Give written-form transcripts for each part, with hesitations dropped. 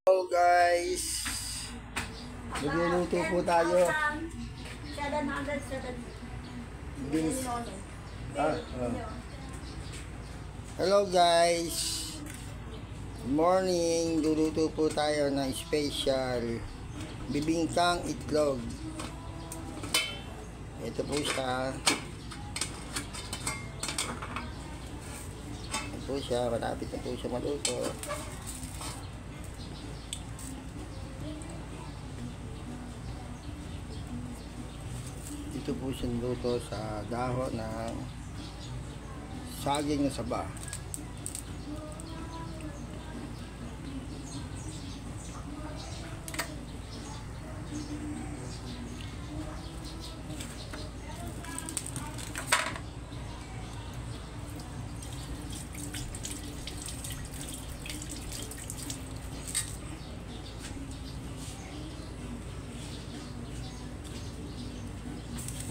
Hello guys, magluluto po tayo. 707 Beans. Hello guys, good morning. Luluto po tayo ng special bibingkang itlog. Ito po siya. Ito po siya, malapit na po siya maluto. Ito po siya luto sa dahon ng saging na saba.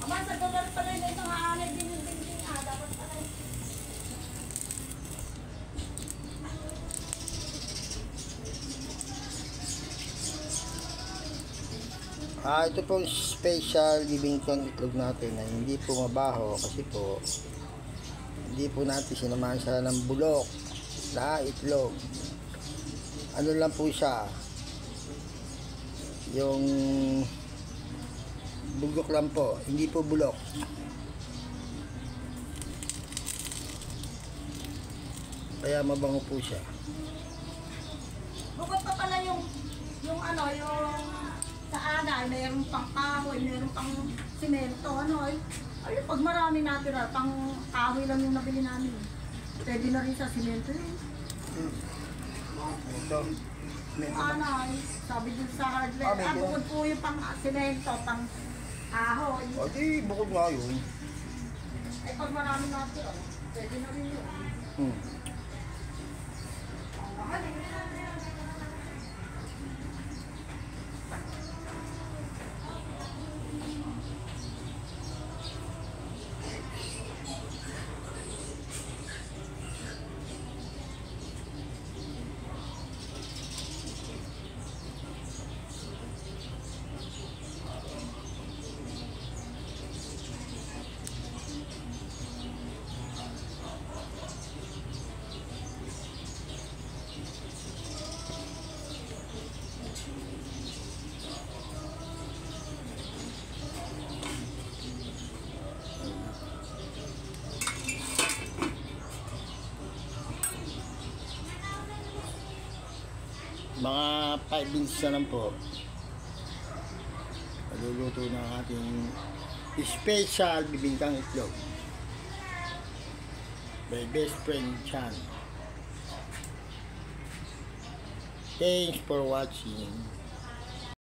Ama, sa dolar pala yung isang aanay din yung dingding. Dapat pala. Ito po special bibingkang itlog natin na hindi po mabaho kasi po hindi po natin sinamahan siya ng bulok na itlog. Ano lang po siya, yung bugok lang po, hindi po bulok. Kaya mabango po siya. Bukod pa pala yung ano, yung sa anay, mayroon pang kahoy, mayroon pang simento, ano eh. Ay, pag marami natira, pang kahoy lang yung nabili namin. Pwede na rin sa simento yun. Ito. Yung anay, sabi dun sa hardware, bukod po yung pang simento, pang kahoy. O di, bukod nga yun. Ay, pag marami natira, pwede na rin yun. Mga 5 minutes na lang po. Maluluto na ang ating special bibingkang itlog. My best friend Chan. Thanks for watching.